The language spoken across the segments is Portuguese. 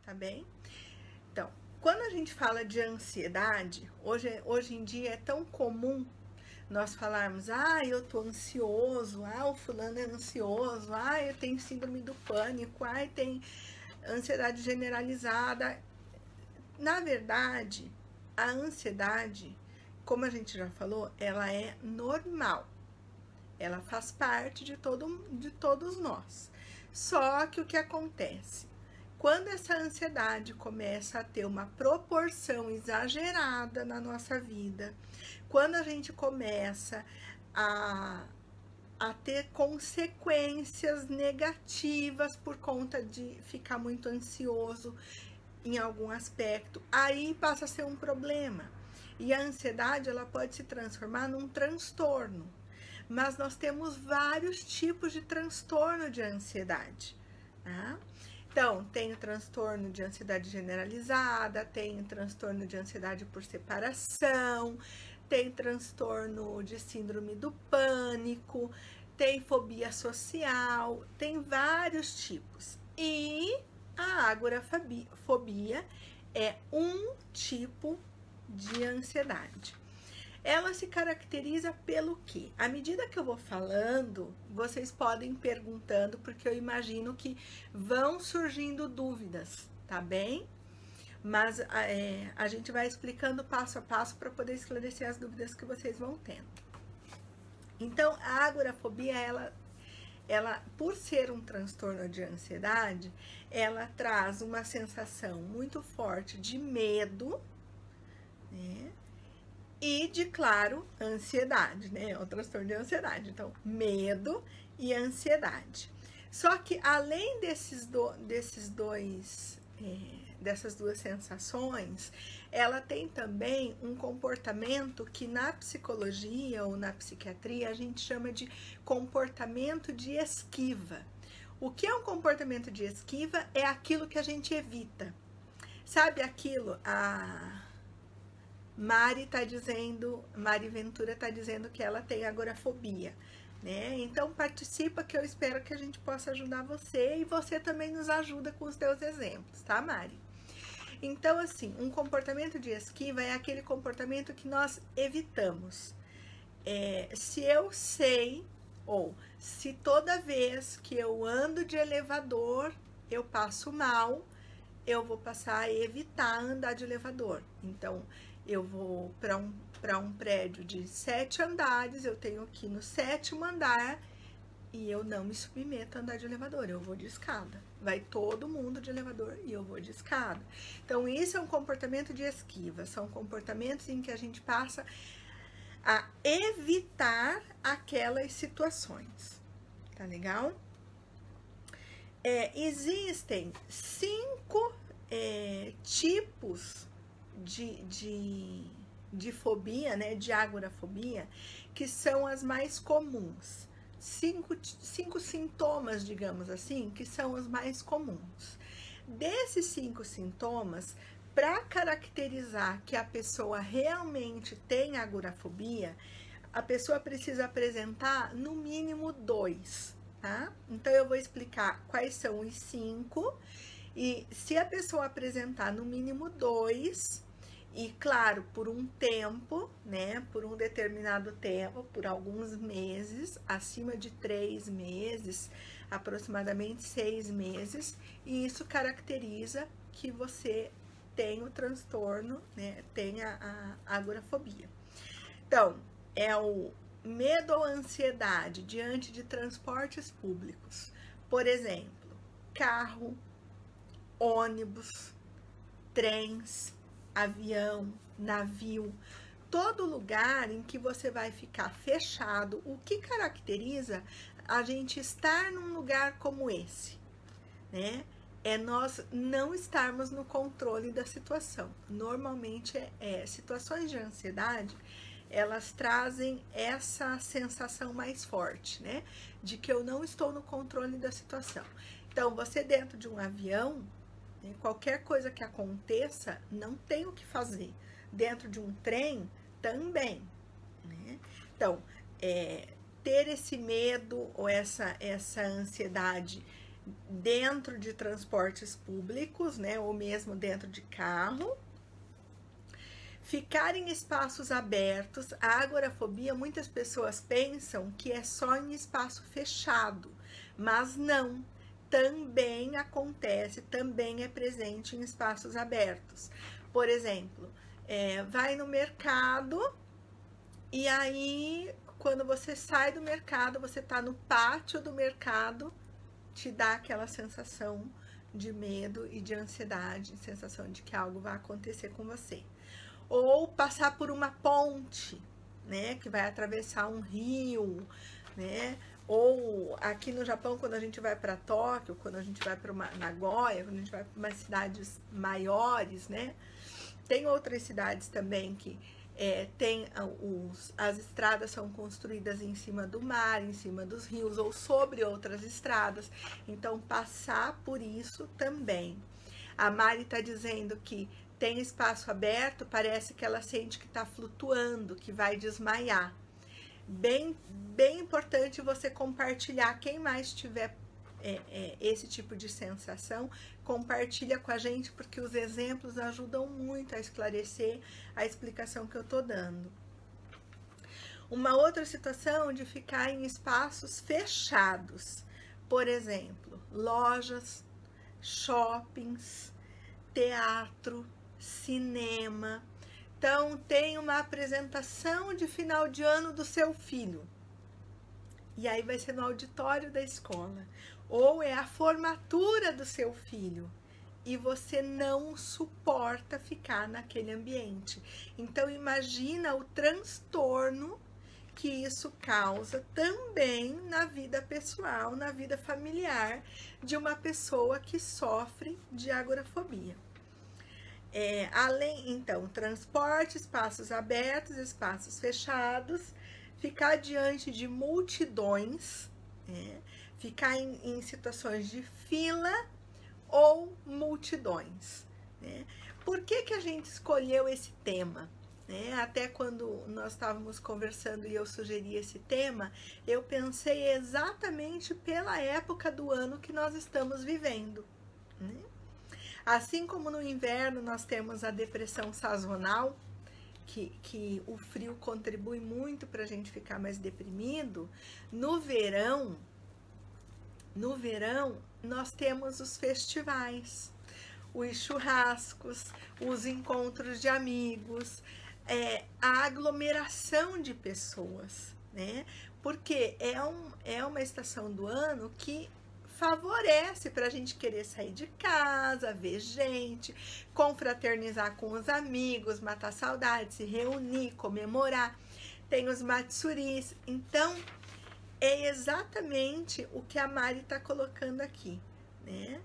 tá bem? Então, quando a gente fala de ansiedade, hoje em dia é tão comum nós falarmos, eu tô ansioso, o fulano é ansioso, eu tenho síndrome do pânico, tem ansiedade generalizada. Na verdade, a ansiedade, como a gente já falou, ela é normal. Ela faz parte de todos nós. Só que o que acontece? Quando essa ansiedade começa a ter uma proporção exagerada na nossa vida, quando a gente começa a ter consequências negativas por conta de ficar muito ansioso em algum aspecto, aí passa a ser um problema. E a ansiedade, ela pode se transformar num transtorno. Mas nós temos vários tipos de transtorno de ansiedade, tá? Então, tem o transtorno de ansiedade generalizada, tem o transtorno de ansiedade por separação, tem transtorno de síndrome do pânico, tem fobia social, tem vários tipos. E a agorafobia é um tipo de ansiedade. Ela se caracteriza pelo quê? À medida que eu vou falando, vocês podem ir perguntando, porque eu imagino que vão surgindo dúvidas, tá bem? Mas a gente vai explicando passo a passo para poder esclarecer as dúvidas que vocês vão tendo. Então, a agorafobia, ela, por ser um transtorno de ansiedade, ela traz uma sensação muito forte de medo, né? E de, claro, ansiedade, né? É um transtorno de ansiedade. Então, medo e ansiedade. Só que, além dessas duas sensações, ela tem também um comportamento que na psicologia ou na psiquiatria a gente chama de comportamento de esquiva. O que é um comportamento de esquiva? É aquilo que a gente evita. Sabe aquilo? Mari Ventura está dizendo que ela tem agorafobia, né? Então participa, que eu espero que a gente possa ajudar você, e você também nos ajuda com os teus exemplos, tá, Mari? Então, assim, um comportamento de esquiva é aquele comportamento que nós evitamos. Se eu sei, ou se toda vez que eu ando de elevador eu passo mal, eu vou passar a evitar andar de elevador. Então, eu vou para um prédio de 7 andares, eu tenho que ir no 7º andar e eu não me submeto a andar de elevador, eu vou de escada. Vai todo mundo de elevador e eu vou de escada. Então, isso é um comportamento de esquiva, são comportamentos em que a gente passa a evitar aquelas situações, tá legal? Existem 5 tipos de fobia, né, de agorafobia, que são as mais comuns. 5 sintomas, digamos assim, que são os mais comuns. Desses 5 sintomas, para caracterizar que a pessoa realmente tem agorafobia, a pessoa precisa apresentar no mínimo 2, tá? Então, eu vou explicar quais são os 5, e se a pessoa apresentar no mínimo 2, e claro, por um tempo, né, por um determinado tempo, por alguns meses, acima de 3 meses, aproximadamente 6 meses, e isso caracteriza que você tem o transtorno, né, tem a agorafobia. Então, é o medo ou ansiedade diante de transportes públicos. Por exemplo, carro, ônibus, trens, avião, navio, todo lugar em que você vai ficar fechado. O que caracteriza a gente estar num lugar como esse, né? É nós não estarmos no controle da situação. Normalmente, situações de ansiedade, elas trazem essa sensação mais forte, né? De que eu não estou no controle da situação. Então, você dentro de um avião, qualquer coisa que aconteça, não tem o que fazer. Dentro de um trem, também, né? Então, ter esse medo ou essa ansiedade dentro de transportes públicos, né, ou mesmo dentro de carro. Ficar em espaços abertos. A agorafobia, muitas pessoas pensam que é só em espaço fechado, mas não. Também acontece, também é presente em espaços abertos. Por exemplo, vai no mercado e aí, quando você sai do mercado, você está no pátio do mercado, te dá aquela sensação de medo e de ansiedade, sensação de que algo vai acontecer com você. Ou passar por uma ponte, né, que vai atravessar um rio, né? Ou aqui no Japão, quando a gente vai para Tóquio, quando a gente vai para Nagoya, quando a gente vai para umas cidades maiores, né? Tem outras cidades também que as estradas são construídas em cima do mar, em cima dos rios ou sobre outras estradas. Então, passar por isso também. A Mari está dizendo que tem espaço aberto, parece que ela sente que está flutuando, que vai desmaiar. Bem importante você compartilhar. Quem mais tiver esse tipo de sensação, compartilha com a gente, porque os exemplos ajudam muito a esclarecer a explicação que eu tô dando. Uma outra situação de ficar em espaços fechados, por exemplo, lojas, shoppings, teatro, cinema. Então, tem uma apresentação de final de ano do seu filho. E aí vai ser no auditório da escola. Ou é a formatura do seu filho. E você não suporta ficar naquele ambiente. Então, imagina o transtorno que isso causa também na vida pessoal, na vida familiar de uma pessoa que sofre de agorafobia. Então, transporte, espaços abertos, espaços fechados, ficar diante de multidões, ficar em situações de fila ou multidões. Por que a gente escolheu esse tema? Até quando nós estávamos conversando e eu sugeri esse tema, eu pensei exatamente pela época do ano que nós estamos vivendo. Assim como no inverno nós temos a depressão sazonal, que o frio contribui muito para a gente ficar mais deprimido, no verão nós temos os festivais, os churrascos, os encontros de amigos, a aglomeração de pessoas, né? Porque é uma estação do ano que favorece para a gente querer sair de casa, ver gente, confraternizar com os amigos, matar saudade, se reunir, comemorar. Tem os matsuris. Então, é exatamente o que a Mari está colocando aqui, né?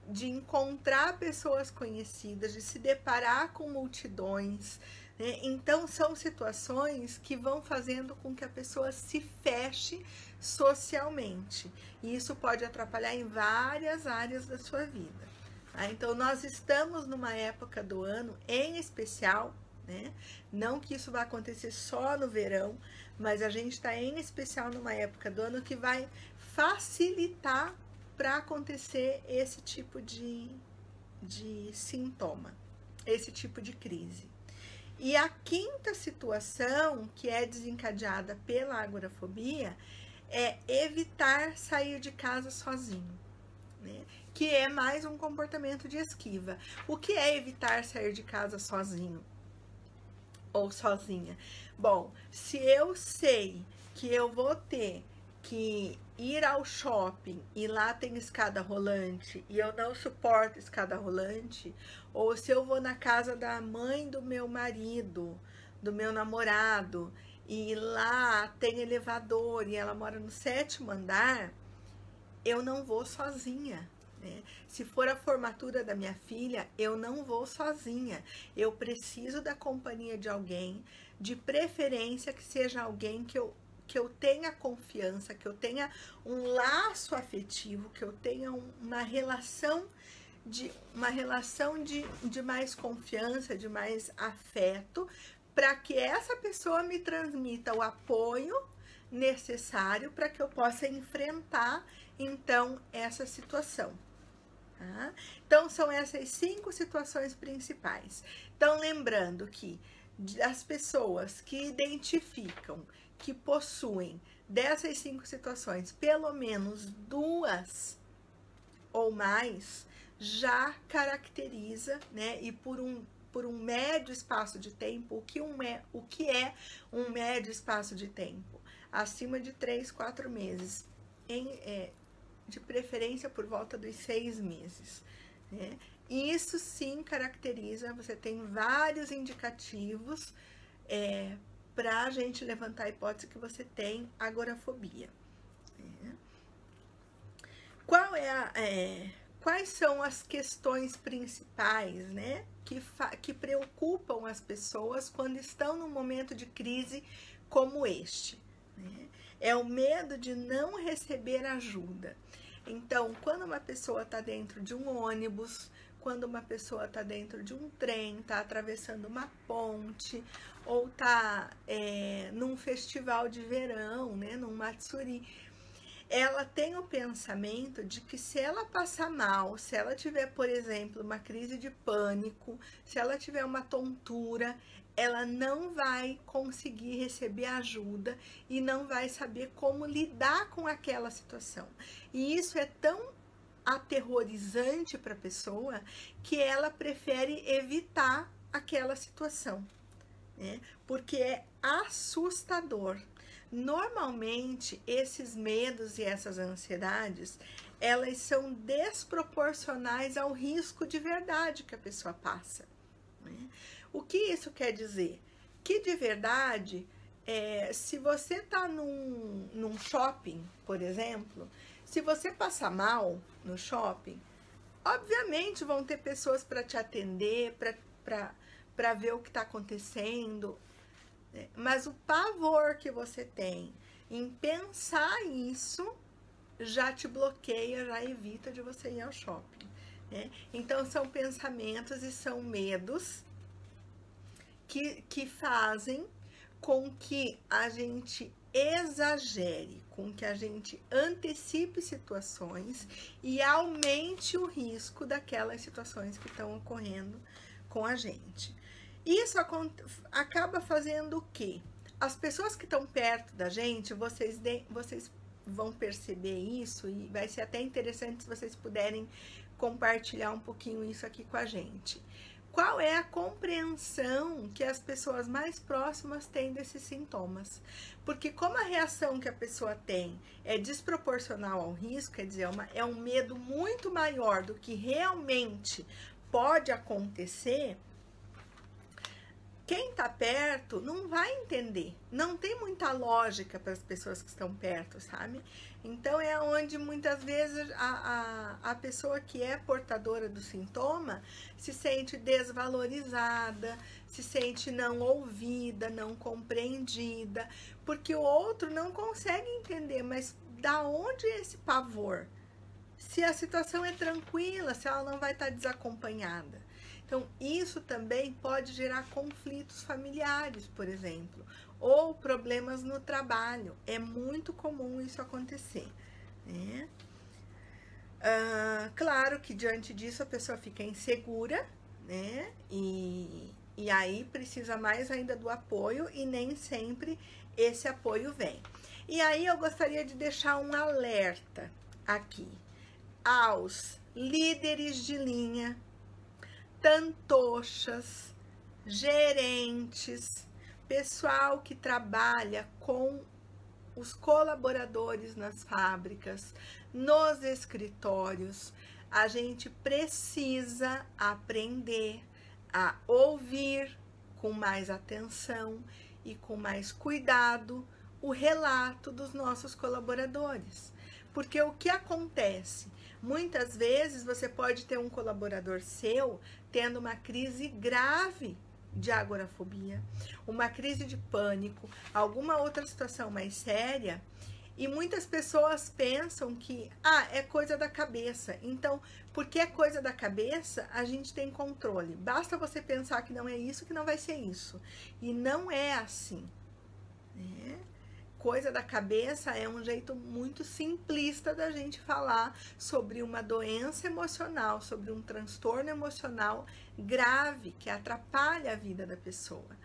De encontrar pessoas conhecidas, de se deparar com multidões, né? Então, são situações que vão fazendo com que a pessoa se feche socialmente. E isso pode atrapalhar em várias áreas da sua vida. Tá? Então, nós estamos numa época do ano em especial, né? Não que isso vai acontecer só no verão, mas a gente está em especial numa época do ano que vai facilitar para acontecer esse tipo de sintoma, esse tipo de crise. E a quinta situação, que é desencadeada pela agorafobia, é evitar sair de casa sozinho, né? Que é mais um comportamento de esquiva. O que é evitar sair de casa sozinho ou sozinha? Bom, se eu sei que eu vou ter que ir ao shopping e lá tem escada rolante e eu não suporto escada rolante, ou se eu vou na casa da mãe do meu marido, do meu namorado, e lá tem elevador e ela mora no 7º andar, eu não vou sozinha, né? Se for a formatura da minha filha, eu não vou sozinha. Eu preciso da companhia de alguém, de preferência que seja alguém que eu tenha confiança, que eu tenha um laço afetivo, que eu tenha uma relação de mais confiança, de mais afeto, para que essa pessoa me transmita o apoio, necessário para que eu possa enfrentar, então, essa situação. Tá? Então, são essas 5 situações principais. Então, lembrando que as pessoas que identificam que possuem dessas 5 situações, pelo menos 2 ou mais, já caracteriza, né? E por um médio espaço de tempo, o que é um médio espaço de tempo? Acima de 3, 4 meses, de preferência por volta dos 6 meses, né? Isso sim caracteriza, você tem vários indicativos para a gente levantar a hipótese que você tem agorafobia. Quais são as questões principais, né, que preocupam as pessoas quando estão num momento de crise como este? Né? É o medo de não receber ajuda. Então, quando uma pessoa está dentro de um ônibus, quando uma pessoa está dentro de um trem, está atravessando uma ponte, ou está num festival de verão, né, num Matsuri, ela tem o pensamento de que se ela passar mal, se ela tiver, por exemplo, uma crise de pânico, se ela tiver uma tontura, ela não vai conseguir receber ajuda e não vai saber como lidar com aquela situação. E isso é tão aterrorizante para a pessoa que ela prefere evitar aquela situação, né? Porque é assustador. Normalmente, esses medos e essas ansiedades, elas são desproporcionais ao risco de verdade que a pessoa passa, né? O que isso quer dizer? Que de verdade, se você está num shopping, por exemplo, se você passar mal no shopping, obviamente vão ter pessoas para te atender, para ver o que está acontecendo. Mas o pavor que você tem em pensar isso já te bloqueia, já evita de você ir ao shopping, né? Então, são pensamentos e são medos que fazem com que a gente exagere, com que a gente antecipe situações e aumente o risco daquelas situações que estão ocorrendo com a gente. Isso acaba fazendo o quê? As pessoas que estão perto da gente, vocês vão perceber isso, e vai ser até interessante se vocês puderem compartilhar um pouquinho isso aqui com a gente. Qual é a compreensão que as pessoas mais próximas têm desses sintomas? Porque como a reação que a pessoa tem é desproporcional ao risco, quer dizer, é um medo muito maior do que realmente pode acontecer, quem está perto não vai entender, não tem muita lógica para as pessoas que estão perto, sabe? Então, é onde muitas vezes a pessoa que é portadora do sintoma se sente desvalorizada, se sente não ouvida, não compreendida, porque o outro não consegue entender, mas da onde é esse pavor? Se a situação é tranquila, se ela não vai estar desacompanhada. Então, isso também pode gerar conflitos familiares, por exemplo, ou problemas no trabalho. É muito comum isso acontecer, né? Claro que diante disso a pessoa fica insegura, né? E aí precisa mais ainda do apoio e nem sempre esse apoio vem. E aí eu gostaria de deixar um alerta aqui aos líderes de linha, tantochas, gerentes, pessoal que trabalha com os colaboradores nas fábricas, nos escritórios. A gente precisa aprender a ouvir com mais atenção e com mais cuidado o relato dos nossos colaboradores. Porque o que acontece? Muitas vezes você pode ter um colaborador seu tendo uma crise grave de agorafobia, uma crise de pânico, alguma outra situação mais séria, e muitas pessoas pensam que é coisa da cabeça. Então, porque é coisa da cabeça, a gente tem controle. Basta você pensar que não é isso, que não vai ser isso. E não é assim, né? coisa da cabeça é um jeito muito simplista da gente falar sobre uma doença emocional, sobre um transtorno emocional grave que atrapalha a vida da pessoa.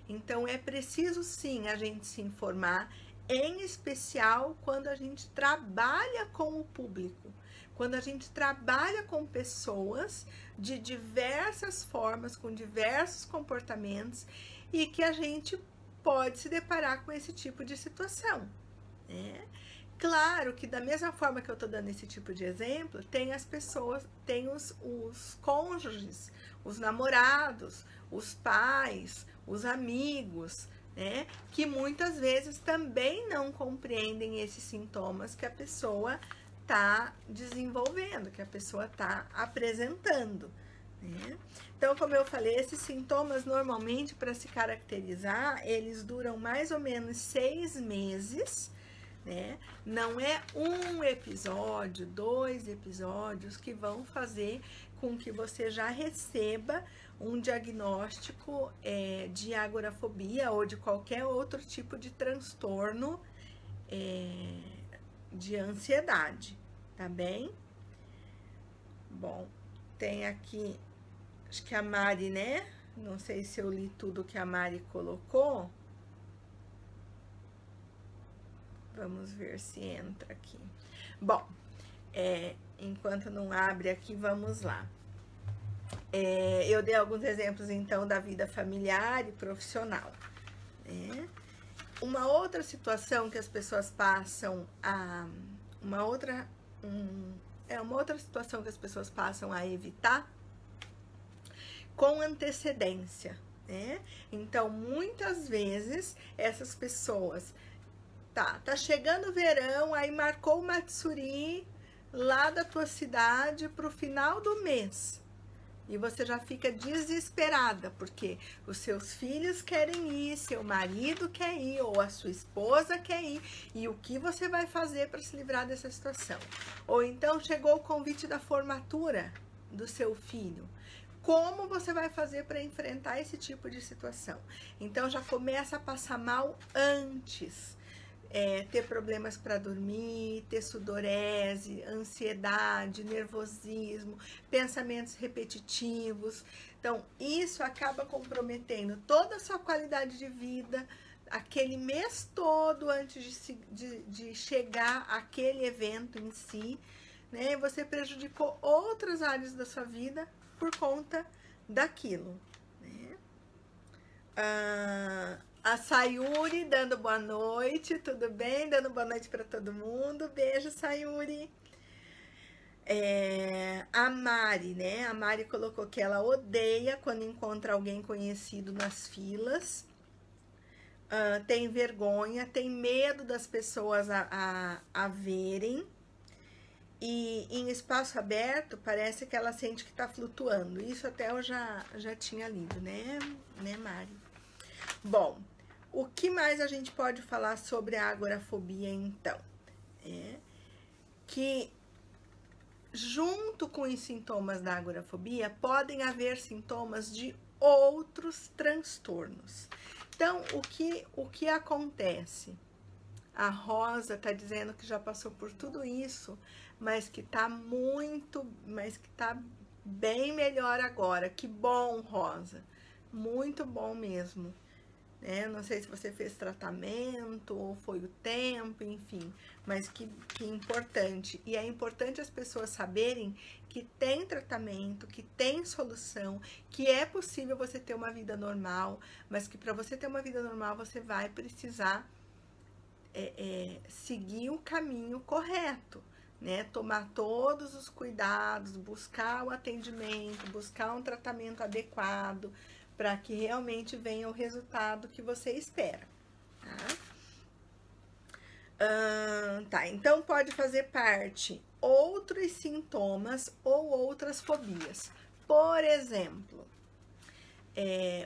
Então é preciso sim a gente se informar, em especial quando a gente trabalha com o público, quando a gente trabalha com pessoas de diversas formas, com diversos comportamentos, e que a gente pode se deparar com esse tipo de situação. Claro que da mesma forma que eu estou dando esse tipo de exemplo, tem as pessoas, tem os cônjuges, os namorados, os pais, os amigos, que muitas vezes também não compreendem esses sintomas que a pessoa está desenvolvendo, que a pessoa está apresentando. Então, como eu falei, esses sintomas normalmente, para se caracterizar, eles duram mais ou menos 6 meses, Não é um episódio, 2 episódios que vão fazer com que você já receba um diagnóstico de agorafobia ou de qualquer outro tipo de transtorno de ansiedade, tá bem? Bom, tem aqui, acho que a Mari, Não sei se eu li tudo que a Mari colocou. Vamos ver se entra aqui. Bom, enquanto não abre aqui, vamos lá. Eu dei alguns exemplos, então, da vida familiar e profissional. Uma outra situação que as pessoas passam uma outra situação que as pessoas passam a evitar com antecedência, Então, muitas vezes, essas pessoas, tá chegando o verão, aí marcou o Matsuri lá da tua cidade pro final do mês. E você já fica desesperada, porque os seus filhos querem ir, seu marido quer ir, ou a sua esposa quer ir. E o que você vai fazer para se livrar dessa situação? Ou então chegou o convite da formatura do seu filho. Como você vai fazer para enfrentar esse tipo de situação? Então já começa a passar mal antes. Ter problemas para dormir, ter sudorese, ansiedade, nervosismo, pensamentos repetitivos. Então, isso acaba comprometendo toda a sua qualidade de vida, aquele mês todo antes de chegar aquele evento em si, Você prejudicou outras áreas da sua vida por conta daquilo, A Sayuri dando boa noite, tudo bem? Dando boa noite para todo mundo. Beijo, Sayuri. A Mari, A Mari colocou que ela odeia quando encontra alguém conhecido nas filas. Tem vergonha, tem medo das pessoas a verem. E em espaço aberto, parece que ela sente que está flutuando. Isso até eu já tinha lido, né, Mari? Bom, o que mais a gente pode falar sobre a agorafobia, então? Que junto com os sintomas da agorafobia, podem haver sintomas de outros transtornos. Então, o que acontece? A Rosa está dizendo que já passou por tudo isso, mas que tá bem melhor agora. Que bom, Rosa. Muito bom mesmo. Não sei se você fez tratamento ou foi o tempo, enfim, mas que importante. E é importante as pessoas saberem que tem tratamento, que tem solução, que é possível você ter uma vida normal, mas que para você ter uma vida normal você vai precisar seguir o caminho correto, tomar todos os cuidados, buscar o atendimento, buscar um tratamento adequado, para que realmente venha o resultado que você espera, tá? Então, pode fazer parte outros sintomas ou outras fobias. Por exemplo,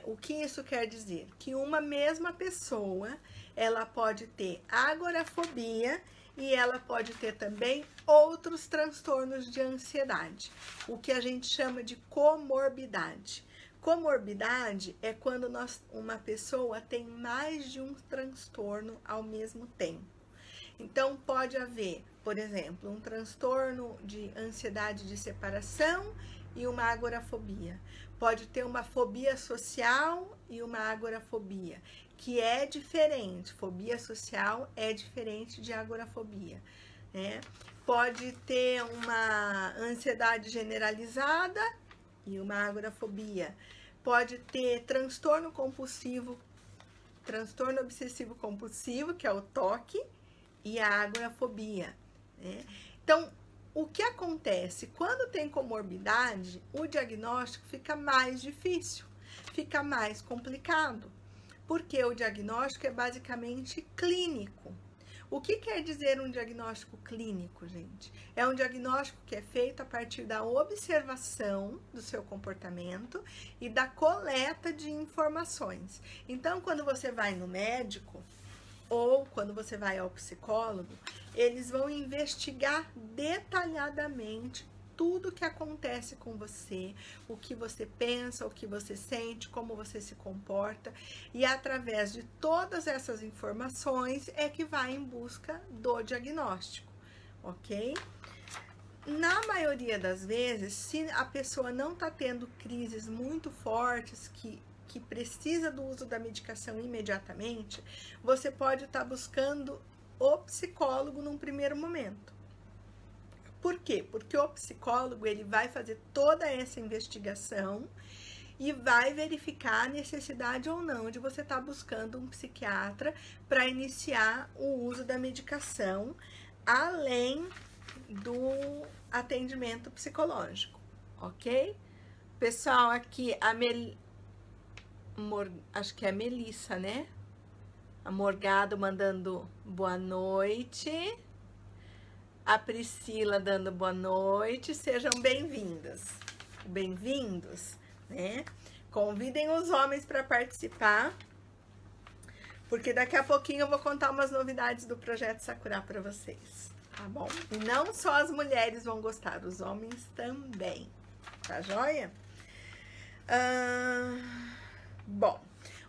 o que isso quer dizer? Que uma mesma pessoa, ela pode ter agorafobia e ela pode ter também outros transtornos de ansiedade, o que a gente chama de comorbidade. Comorbidade é quando uma pessoa tem mais de um transtorno ao mesmo tempo. Então, pode haver, por exemplo, um transtorno de ansiedade de separação e uma agorafobia. Pode ter uma fobia social e uma agorafobia, que é diferente. Fobia social é diferente de agorafobia, né? Pode ter uma ansiedade generalizada e uma agorafobia. Pode ter transtorno compulsivo, transtorno obsessivo compulsivo, que é o TOC, e a agorafobia, né? Então, o que acontece? Quando tem comorbidade, o diagnóstico fica mais difícil, fica mais complicado, porque o diagnóstico é basicamente clínico. O que quer dizer um diagnóstico clínico, gente? É um diagnóstico que é feito a partir da observação do seu comportamento e da coleta de informações. Então, quando você vai no médico ou quando você vai ao psicólogo, eles vão investigar detalhadamente tudo que acontece com você, o que você pensa, o que você sente, como você se comporta, e através de todas essas informações é que vai em busca do diagnóstico, ok? Na maioria das vezes, se a pessoa não está tendo crises muito fortes que precisa do uso da medicação imediatamente, você pode estar buscando o psicólogo num primeiro momento. Por quê? Porque o psicólogo ele vai fazer toda essa investigação e vai verificar a necessidade ou não de você estar buscando um psiquiatra para iniciar o uso da medicação, além do atendimento psicológico, ok? Pessoal, aqui acho que é a Melissa, né? A Morgado mandando boa noite. A Priscila dando boa noite. Sejam bem-vindas. Bem-vindos, né? Convidem os homens para participar, porque daqui a pouquinho eu vou contar umas novidades do Projeto Sakura para vocês, tá bom? E não só as mulheres vão gostar, os homens também, tá joia? Bom,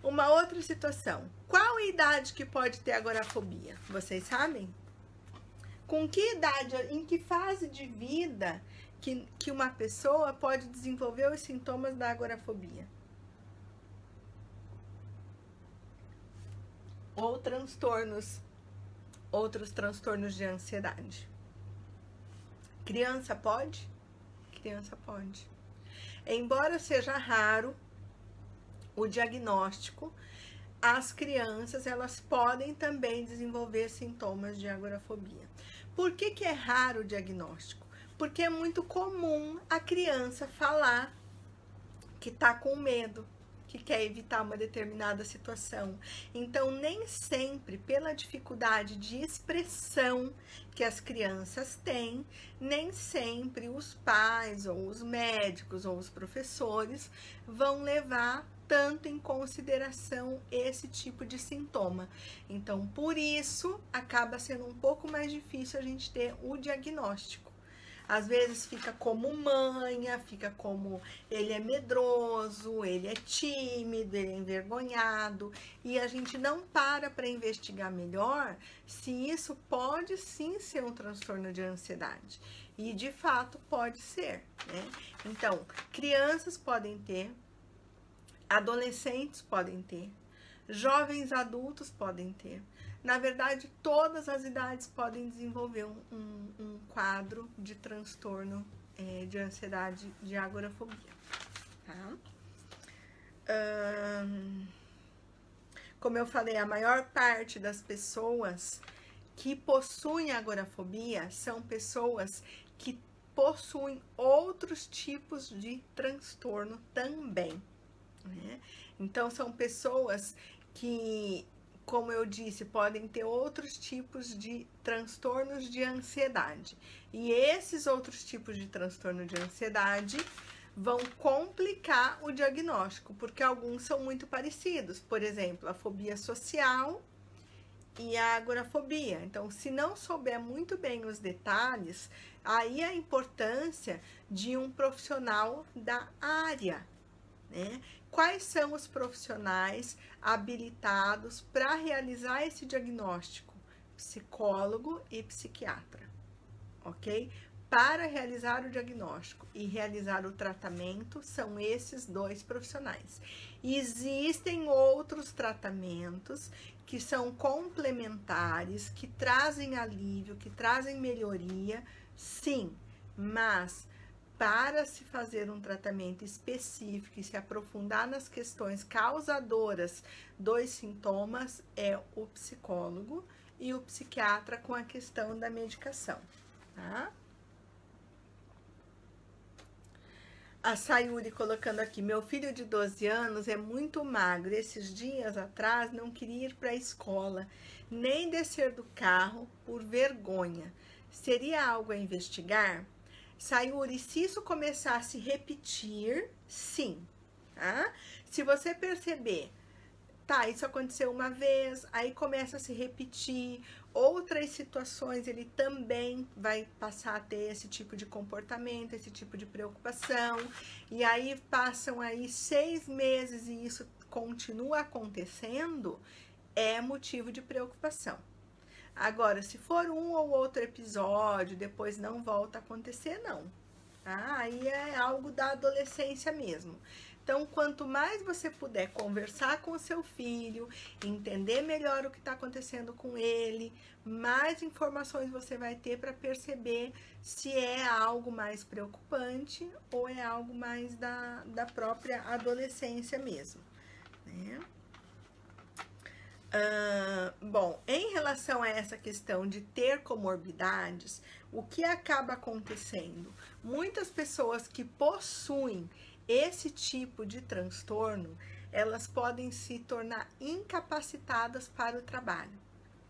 uma outra situação. Qual a idade que pode ter agorafobia? Vocês sabem? Com que idade, em que fase de vida que uma pessoa pode desenvolver os sintomas da agorafobia? Ou outros transtornos de ansiedade. Criança pode? Criança pode. Embora seja raro o diagnóstico, as crianças elas podem também desenvolver sintomas de agorafobia. Por que é raro o diagnóstico? Porque é muito comum a criança falar que tá com medo, que quer evitar uma determinada situação. Então, nem sempre, pela dificuldade de expressão que as crianças têm, nem sempre os pais, ou os médicos, ou os professores vão levar tanto em consideração esse tipo de sintoma. Então, por isso, acaba sendo um pouco mais difícil a gente ter o diagnóstico. Às vezes fica como manha, fica como ele é medroso, ele é tímido, ele é envergonhado, e a gente não para investigar melhor se isso pode sim ser um transtorno de ansiedade. E de fato pode ser, né? Então, crianças podem ter, adolescentes podem ter, jovens adultos podem ter. Na verdade, todas as idades podem desenvolver um quadro de transtorno de ansiedade, de agorafobia, tá? Como eu falei, a maior parte das pessoas que possuem agorafobia são pessoas que possuem outros tipos de transtorno também, né? Então, são pessoas que, como eu disse, podem ter outros tipos de transtornos de ansiedade. E esses outros tipos de transtorno de ansiedade vão complicar o diagnóstico, porque alguns são muito parecidos. Por exemplo, a fobia social e a agorafobia. Então, se não souber muito bem os detalhes, aí a importância de um profissional da área, né? Quais são os profissionais habilitados para realizar esse diagnóstico? Psicólogo e psiquiatra, ok? Para realizar o diagnóstico e realizar o tratamento, são esses dois profissionais. Existem outros tratamentos que são complementares, que trazem alívio, que trazem melhoria, sim, mas para se fazer um tratamento específico e se aprofundar nas questões causadoras dos sintomas, é o psicólogo e o psiquiatra com a questão da medicação, tá? A Sayuri colocando aqui, meu filho de 12 anos é muito magro, esses dias atrás não queria ir para a escola, nem descer do carro por vergonha. Seria algo a investigar? Sayuri, se isso começar a se repetir, sim, tá? Se você perceber, tá, isso aconteceu uma vez, aí começa a se repetir, outras situações ele também vai passar a ter esse tipo de comportamento, esse tipo de preocupação, e aí passam aí 6 meses e isso continua acontecendo, é motivo de preocupação. Agora, se for um ou outro episódio, depois não volta a acontecer, não. Tá? Aí é algo da adolescência mesmo. Então, quanto mais você puder conversar com o seu filho, entender melhor o que está acontecendo com ele, mais informações você vai ter para perceber se é algo mais preocupante ou é algo mais da própria adolescência mesmo, né? Bom, em relação a essa questão de ter comorbidades, o que acaba acontecendo? Muitas pessoas que possuem esse tipo de transtorno, elas podem se tornar incapacitadas para o trabalho.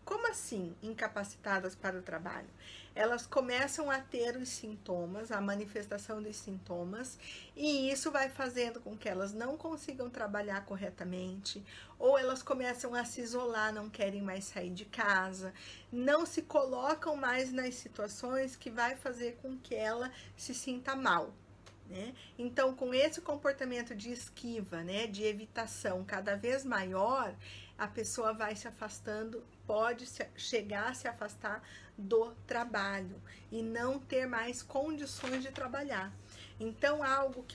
Como assim incapacitadas para o trabalho? Elas começam a ter os sintomas, a manifestação dos sintomas, e isso vai fazendo com que elas não consigam trabalhar corretamente, ou elas começam a se isolar, não querem mais sair de casa, não se colocam mais nas situações que vai fazer com que ela se sinta mal, né? Então, com esse comportamento de esquiva, né, de evitação cada vez maior, a pessoa vai se afastando, pode chegar a se afastar do trabalho e não ter mais condições de trabalhar. Então, algo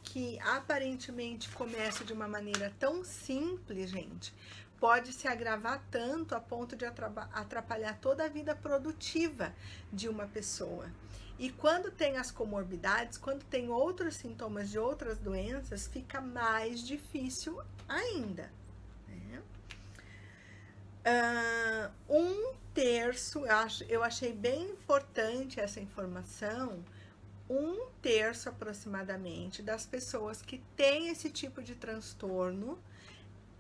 que aparentemente começa de uma maneira tão simples, gente, pode se agravar tanto a ponto de atrapalhar toda a vida produtiva de uma pessoa. E quando tem as comorbidades, quando tem outros sintomas de outras doenças, fica mais difícil ainda, né? 1/3, eu achei bem importante essa informação, 1/3 aproximadamente das pessoas que têm esse tipo de transtorno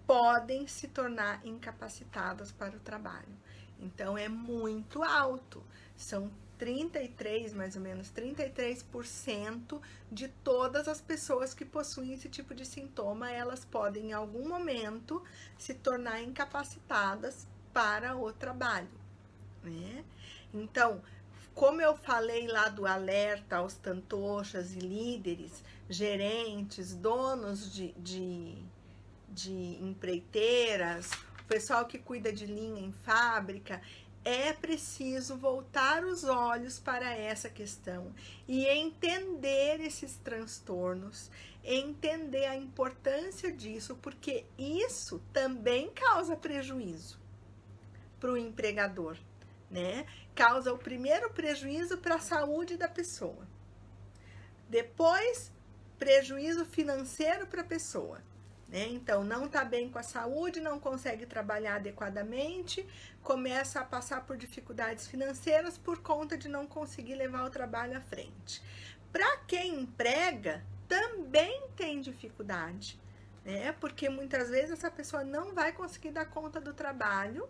podem se tornar incapacitadas para o trabalho. Então, é muito alto, são 33, mais ou menos, 33% de todas as pessoas que possuem esse tipo de sintoma, elas podem em algum momento se tornar incapacitadas para o trabalho, né? Então, como eu falei lá do alerta aos tantochas e líderes, gerentes, donos de empreiteiras, o pessoal que cuida de linha em fábrica, é preciso voltar os olhos para essa questão e entender esses transtornos, entender a importância disso, porque isso também causa prejuízo para o empregador, né? Causa o primeiro prejuízo para a saúde da pessoa, depois prejuízo financeiro para a pessoa, né? Então, não está bem com a saúde, não consegue trabalhar adequadamente, começa a passar por dificuldades financeiras por conta de não conseguir levar o trabalho à frente. Para quem emprega, também tem dificuldade, né? Porque muitas vezes essa pessoa não vai conseguir dar conta do trabalho,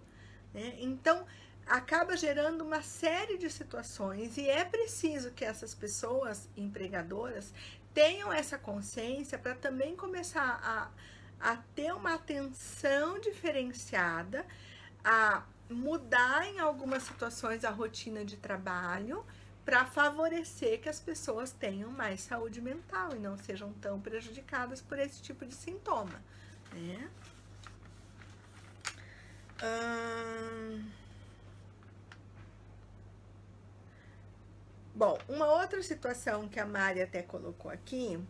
né? Então, acaba gerando uma série de situações e é preciso que essas pessoas empregadoras tenham essa consciência para também começar a ter uma atenção diferenciada, a mudar em algumas situações a rotina de trabalho, para favorecer que as pessoas tenham mais saúde mental e não sejam tão prejudicadas por esse tipo de sintoma, né? Bom, uma outra situação que a Mari até colocou aqui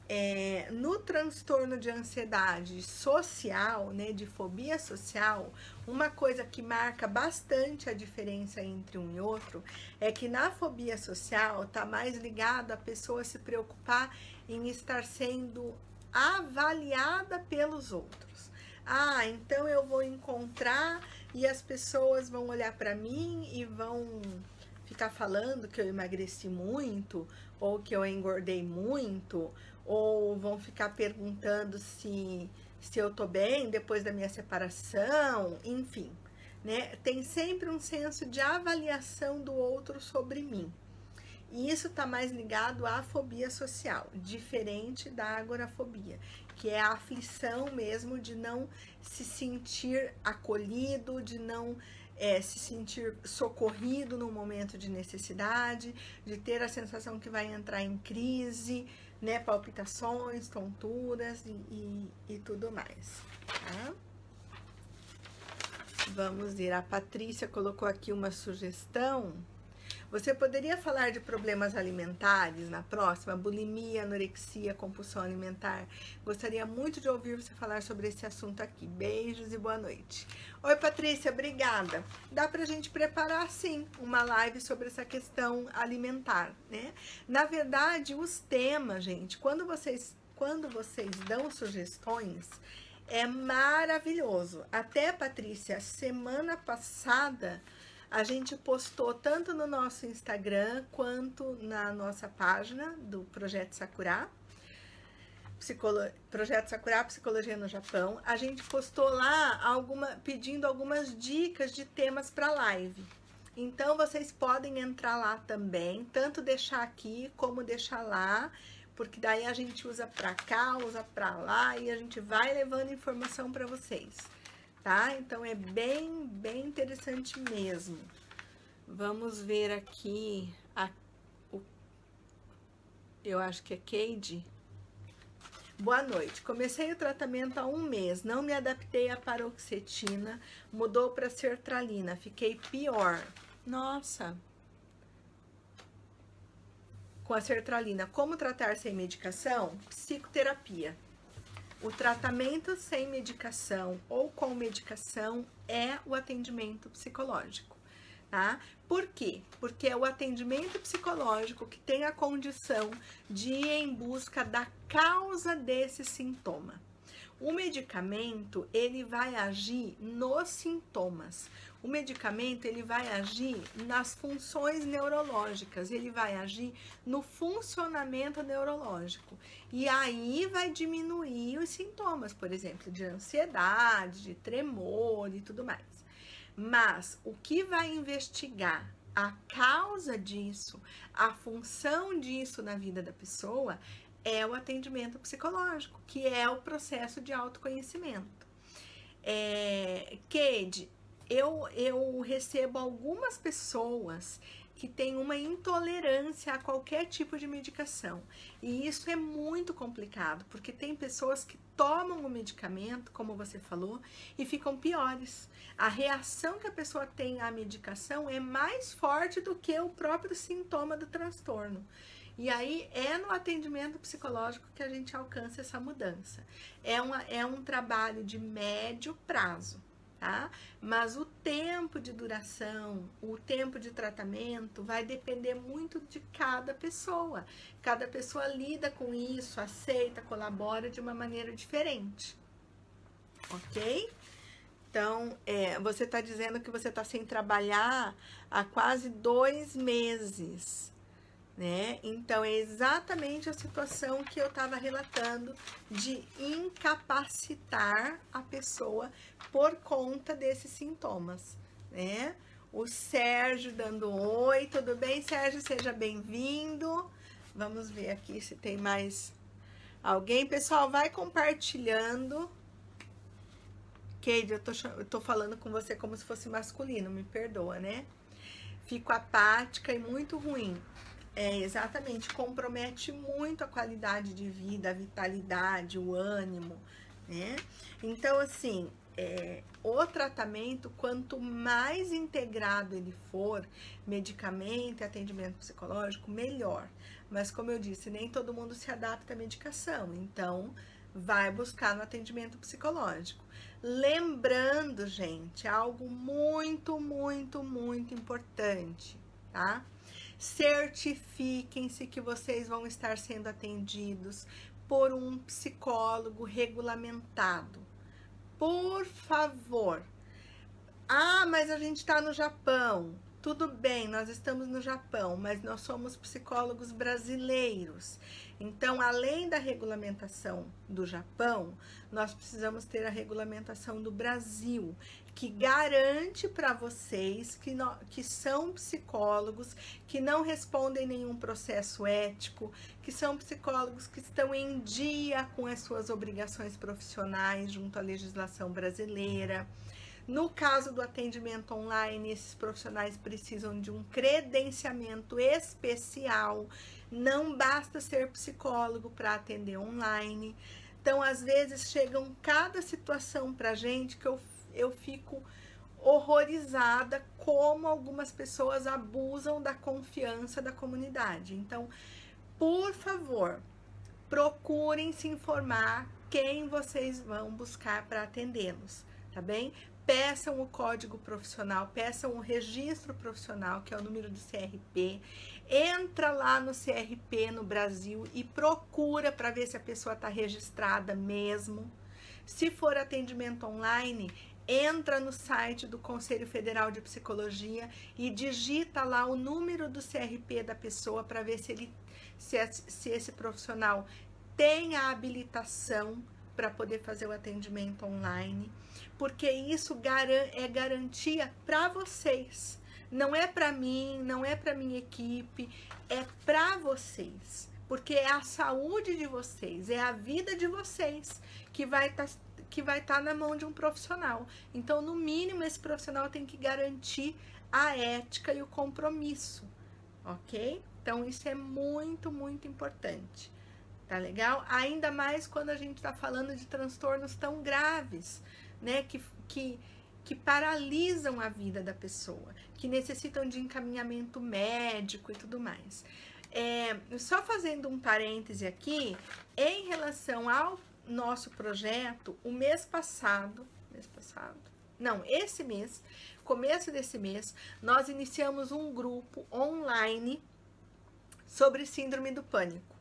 é no transtorno de ansiedade social, né, de fobia social, uma coisa que marca bastante a diferença entre um e outro é que na fobia social tá mais ligado a pessoa se preocupar em estar sendo avaliada pelos outros. Ah, então eu vou encontrar e as pessoas vão olhar para mim e vão ficar falando que eu emagreci muito ou que eu engordei muito, ou vão ficar perguntando se eu tô bem depois da minha separação, enfim, né? Tem sempre um senso de avaliação do outro sobre mim. E isso tá mais ligado à fobia social, diferente da agorafobia, que é a aflição mesmo de não se sentir acolhido, de não se sentir socorrido no momento de necessidade, de ter a sensação que vai entrar em crise, né, palpitações, tonturas e tudo mais, tá? Vamos ver, a Patrícia colocou aqui uma sugestão. Você poderia falar de problemas alimentares na próxima? Bulimia, anorexia, compulsão alimentar. Gostaria muito de ouvir você falar sobre esse assunto aqui. Beijos e boa noite. Oi, Patrícia, obrigada. Dá pra gente preparar, sim, uma live sobre essa questão alimentar, né? Na verdade, os temas, gente, quando vocês dão sugestões, é maravilhoso. Até, Patrícia, semana passada a gente postou tanto no nosso Instagram quanto na nossa página do Projeto Sakura, Projeto Sakura Psicologia no Japão. A gente postou lá pedindo algumas dicas de temas para live. Então vocês podem entrar lá também, tanto deixar aqui como deixar lá, porque daí a gente usa para cá, usa para lá e a gente vai levando informação para vocês. Tá? Então é bem interessante mesmo. Vamos ver aqui, eu acho que é Keide. Boa noite, comecei o tratamento há 1 mês, não me adaptei à paroxetina, mudou para sertralina, fiquei pior. Nossa! Com a sertralina, como tratar sem medicação? Psicoterapia. O tratamento sem medicação ou com medicação é o atendimento psicológico, tá? Por quê? Porque é o atendimento psicológico que tem a condição de ir em busca da causa desse sintoma. O medicamento, ele vai agir nos sintomas. O medicamento, ele vai agir nas funções neurológicas, ele vai agir no funcionamento neurológico. E aí vai diminuir os sintomas, por exemplo, de ansiedade, de tremor e tudo mais. Mas o que vai investigar a causa disso, a função disso na vida da pessoa, é o atendimento psicológico, que é o processo de autoconhecimento. Keide, eu recebo algumas pessoas que têm uma intolerância a qualquer tipo de medicação. E isso é muito complicado, porque tem pessoas que tomam o medicamento, como você falou, e ficam piores. A reação que a pessoa tem à medicação é mais forte do que o próprio sintoma do transtorno. E aí é no atendimento psicológico que a gente alcança essa mudança. É um trabalho de médio prazo, tá? Mas o tempo de duração, o tempo de tratamento vai depender muito de cada pessoa. Cada pessoa lida com isso, aceita, colabora de uma maneira diferente, ok? Então, você está dizendo que você está sem trabalhar há quase 2 meses, né? Então, é exatamente a situação que eu estava relatando de incapacitar a pessoa por conta desses sintomas, né? O Sérgio dando oi, tudo bem, Sérgio? Seja bem-vindo. Vamos ver aqui se tem mais alguém. Pessoal, vai compartilhando. Keide, eu tô falando com você como se fosse masculino, me perdoa, né? fico apática e muito ruim. Exatamente, compromete muito a qualidade de vida, a vitalidade, o ânimo, né? Então, assim, o tratamento, quanto mais integrado ele for, medicamento e atendimento psicológico, melhor. Mas, como eu disse, nem todo mundo se adapta à medicação, então vai buscar no atendimento psicológico. Lembrando, gente, algo muito, muito, muito importante, tá? Certifiquem-se que vocês vão estar sendo atendidos por um psicólogo regulamentado. Por favor. Ah, mas a gente está no Japão. Tudo bem, nós estamos no Japão, mas nós somos psicólogos brasileiros. Então, além da regulamentação do Japão, nós precisamos ter a regulamentação do Brasil, que garante para vocês que são psicólogos, que não respondem nenhum processo ético, que são psicólogos que estão em dia com as suas obrigações profissionais junto à legislação brasileira. No caso do atendimento online, esses profissionais precisam de um credenciamento especial. Não basta ser psicólogo para atender online. Então, às vezes, chegam cada situação para a gente que eu fico horrorizada como algumas pessoas abusam da confiança da comunidade. Então, por favor, procurem se informar quem vocês vão buscar para atendê-los, tá bem? Peçam o código profissional, peçam o registro profissional, que é o número do CRP. Entra lá no CRP no Brasil e procura para ver se a pessoa está registrada mesmo. Se for atendimento online, entra no site do Conselho Federal de Psicologia e digita lá o número do CRP da pessoa para ver se esse profissional tem a habilitação para poder fazer o atendimento online, porque isso é garantia para vocês. Não é para mim, não é para minha equipe, é para vocês, porque é a saúde de vocês, é a vida de vocês que vai estar na mão de um profissional. Então, no mínimo, esse profissional tem que garantir a ética e o compromisso, ok? Então, isso é muito, muito importante. Tá legal? Ainda mais quando a gente está falando de transtornos tão graves, né? Que paralisam a vida da pessoa, que necessitam de encaminhamento médico e tudo mais. Só fazendo um parêntese aqui, em relação ao nosso projeto, esse mês, começo desse mês, nós iniciamos um grupo online sobre síndrome do pânico.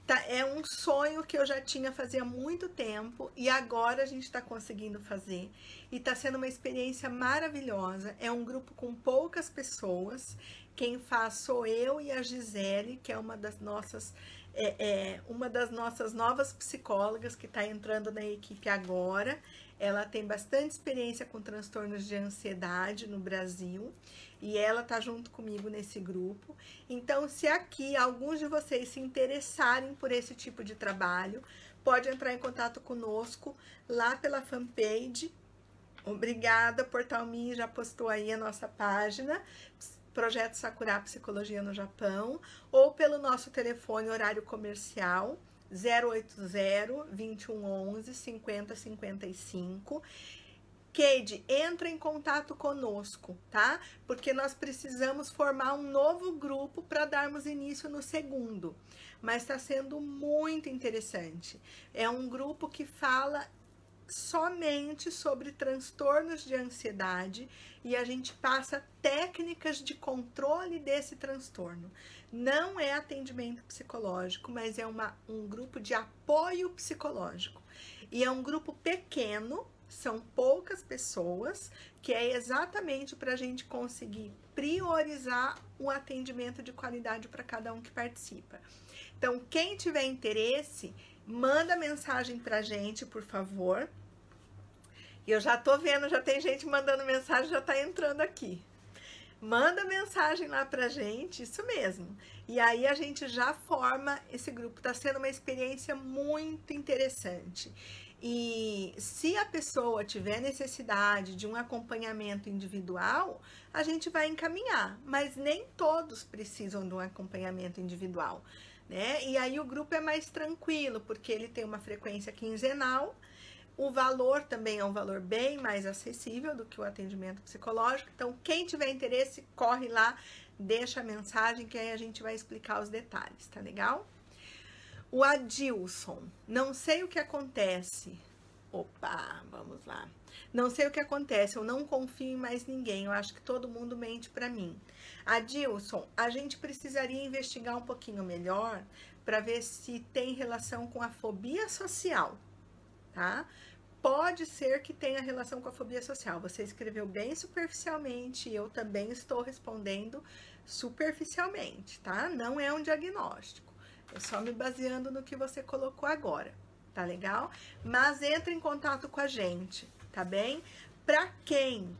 Tá, é um sonho que eu já tinha fazia muito tempo e agora a gente está conseguindo fazer e está sendo uma experiência maravilhosa. É um grupo com poucas pessoas, quem faz sou eu e a Gisele, que é uma das nossas novas psicólogas que está entrando na equipe agora. Ela tem bastante experiência com transtornos de ansiedade no Brasil e ela tá junto comigo nesse grupo. Então, se aqui alguns de vocês se interessarem por esse tipo de trabalho, pode entrar em contato conosco lá pela fanpage. Obrigada, Portal Me já postou aí a nossa página, Projeto Sakura Psicologia no Japão, ou pelo nosso telefone horário comercial 080 2111 5055. Keide, entra em contato conosco, tá? Porque nós precisamos formar um novo grupo para darmos início no segundo. Mas está sendo muito interessante. É um grupo que fala somente sobre transtornos de ansiedade e a gente passa técnicas de controle desse transtorno. Não é atendimento psicológico, mas é um grupo de apoio psicológico. E é um grupo pequeno, são poucas pessoas, que é exatamente para a gente conseguir priorizar o atendimento de qualidade para cada um que participa. Então, quem tiver interesse, manda mensagem para a gente, por favor. E eu já tô vendo, já tem gente mandando mensagem, já tá entrando aqui. Manda mensagem lá pra gente, isso mesmo. E aí a gente já forma esse grupo. Tá sendo uma experiência muito interessante. E se a pessoa tiver necessidade de um acompanhamento individual, a gente vai encaminhar, mas nem todos precisam de um acompanhamento individual, né? E aí o grupo é mais tranquilo, porque ele tem uma frequência quinzenal, o valor também é um valor bem mais acessível do que o atendimento psicológico. Então, quem tiver interesse, corre lá, deixa a mensagem que aí a gente vai explicar os detalhes, tá legal? O Adilson, não sei o que acontece. Opa, vamos lá. Não sei o que acontece, eu não confio em mais ninguém, eu acho que todo mundo mente pra mim. Adilson, a gente precisaria investigar um pouquinho melhor para ver se tem relação com a fobia social, tá? Pode ser que tenha relação com a fobia social. Você escreveu bem superficialmente, eu também estou respondendo superficialmente, tá? Não é um diagnóstico. É só me baseando no que você colocou agora, tá legal? Mas entre em contato com a gente, tá bem? Para quem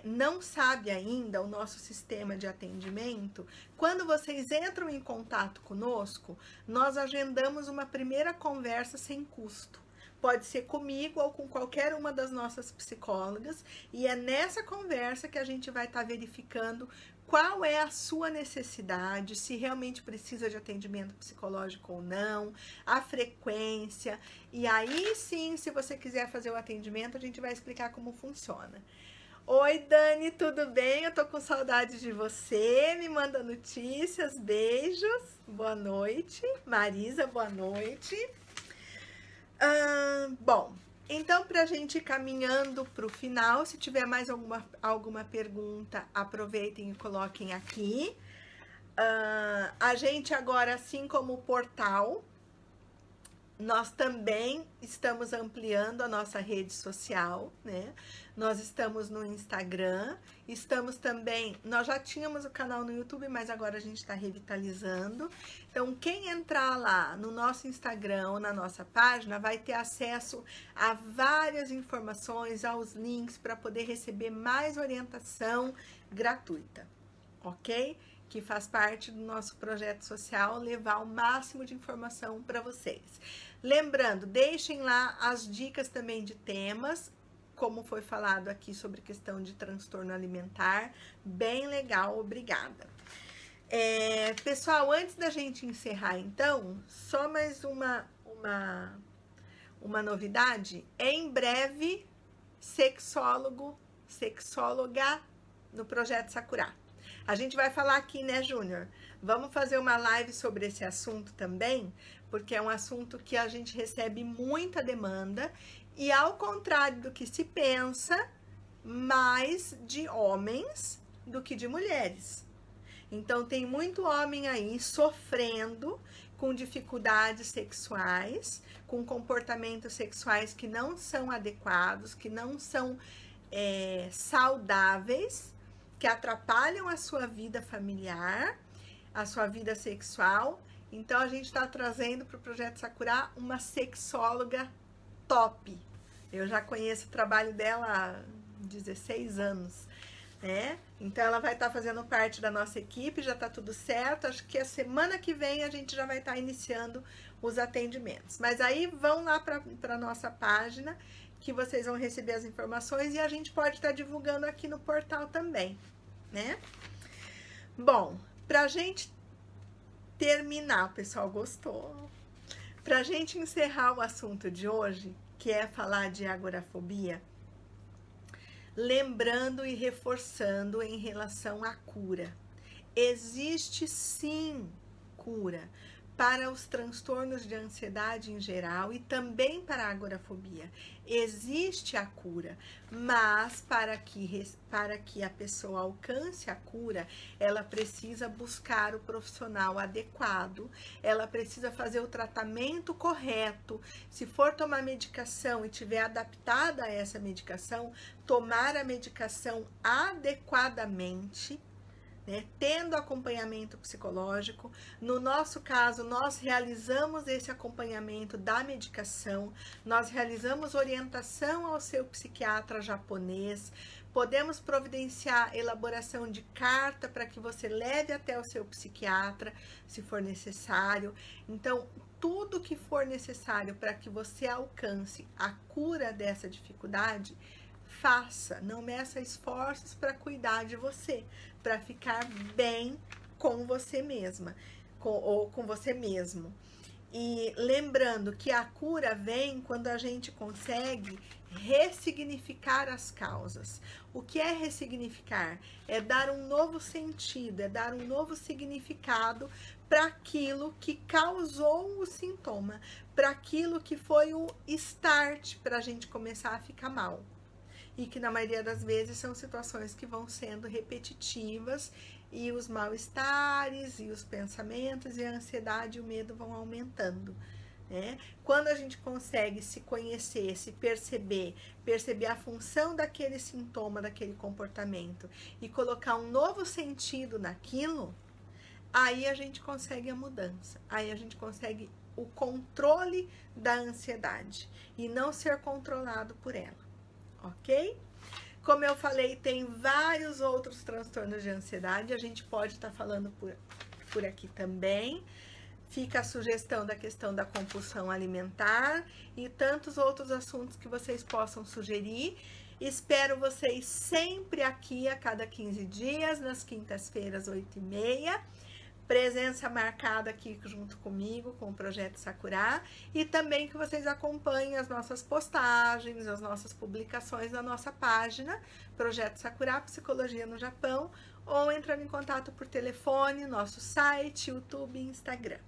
não sabe ainda o nosso sistema de atendimento, quando vocês entram em contato conosco, nós agendamos uma primeira conversa sem custo. Pode ser comigo ou com qualquer uma das nossas psicólogas, e é nessa conversa que a gente vai estar verificando qual é a sua necessidade, se realmente precisa de atendimento psicológico ou não, a frequência, e aí sim, se você quiser fazer o atendimento, a gente vai explicar como funciona. Oi, Dani, tudo bem? Eu tô com saudade de você, me manda notícias, beijos, boa noite. Marisa, boa noite. Bom, então, para a gente ir caminhando para o final, se tiver mais alguma pergunta, aproveitem e coloquem aqui. A gente agora, assim como o portal, nós também estamos ampliando a nossa rede social, né? Nós estamos no Instagram, estamos também... Nós já tínhamos o canal no YouTube, mas agora a gente está revitalizando. Então, quem entrar lá no nosso Instagram ou na nossa página vai ter acesso a várias informações, aos links, para poder receber mais orientação gratuita, ok? Que faz parte do nosso projeto social, levar o máximo de informação para vocês. Lembrando, deixem lá as dicas também de temas, como foi falado aqui sobre questão de transtorno alimentar, bem legal, obrigada. Pessoal, antes da gente encerrar então, só mais uma novidade, em breve, sexóloga no Projeto Sakura. A gente vai falar aqui, né, Júnior? Vamos fazer uma live sobre esse assunto também, porque é um assunto que a gente recebe muita demanda e, ao contrário do que se pensa, mais de homens do que de mulheres. Então, tem muito homem aí sofrendo com dificuldades sexuais, com comportamentos sexuais que não são adequados, que não são saudáveis, que atrapalham a sua vida familiar, a sua vida sexual. Então, a gente está trazendo para o Projeto Sakura uma sexóloga top. Eu já conheço o trabalho dela há 16 anos, né? Então, ela vai estar fazendo parte da nossa equipe, já está tudo certo. Acho que a semana que vem a gente já vai estar iniciando os atendimentos. Mas aí, vão lá para a nossa página, que vocês vão receber as informações e a gente pode estar divulgando aqui no portal também, né? Bom, pra gente terminar, o pessoal gostou? Pra gente encerrar o assunto de hoje, que é falar de agorafobia, lembrando e reforçando em relação à cura. Existe sim cura para os transtornos de ansiedade em geral e também para a agorafobia. Existe a cura, mas para que a pessoa alcance a cura, ela precisa buscar o profissional adequado, ela precisa fazer o tratamento correto. Se for tomar medicação e tiver adaptada a essa medicação, tomar a medicação adequadamente, né, tendo acompanhamento psicológico. No nosso caso, nós realizamos esse acompanhamento da medicação, nós realizamos orientação ao seu psiquiatra japonês, Podemos providenciar a elaboração de carta para que você leve até o seu psiquiatra, se for necessário. Então, tudo que for necessário para que você alcance a cura dessa dificuldade, faça. Não meça esforços para cuidar de você, para ficar bem com você mesma, ou com você mesmo. E lembrando que a cura vem quando a gente consegue ressignificar as causas. O que é ressignificar? É dar um novo sentido, é dar um novo significado para aquilo que causou o sintoma, para aquilo que foi o start para a gente começar a ficar mal. E que na maioria das vezes são situações que vão sendo repetitivas e os mal-estares e os pensamentos e a ansiedade e o medo vão aumentando, né? Quando a gente consegue se conhecer, se perceber a função daquele sintoma, daquele comportamento e colocar um novo sentido naquilo, aí a gente consegue a mudança, aí a gente consegue o controle da ansiedade e não ser controlado por ela, ok? Como eu falei, tem vários outros transtornos de ansiedade, a gente pode estar falando por aqui também. Fica a sugestão da questão da compulsão alimentar e tantos outros assuntos que vocês possam sugerir. Espero vocês sempre aqui a cada 15 dias, nas quintas-feiras, 8h30. Presença marcada aqui junto comigo, com o Projeto Sakura, e também que vocês acompanhem as nossas postagens, as nossas publicações na nossa página, Projeto Sakura Psicologia no Japão, ou entrando em contato por telefone, nosso site, YouTube e Instagram.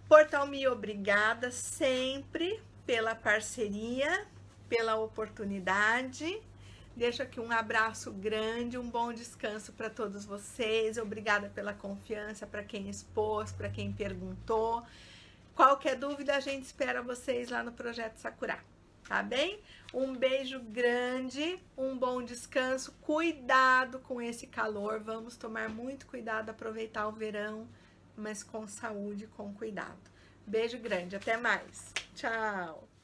Portal Me, obrigada sempre pela parceria, pela oportunidade. Deixo aqui um abraço grande, um bom descanso para todos vocês. Obrigada pela confiança, para quem expôs, para quem perguntou. Qualquer dúvida, a gente espera vocês lá no Projeto Sakura, tá bem? Um beijo grande, um bom descanso. Cuidado com esse calor, vamos tomar muito cuidado, aproveitar o verão, mas com saúde, com cuidado. Beijo grande, até mais. Tchau!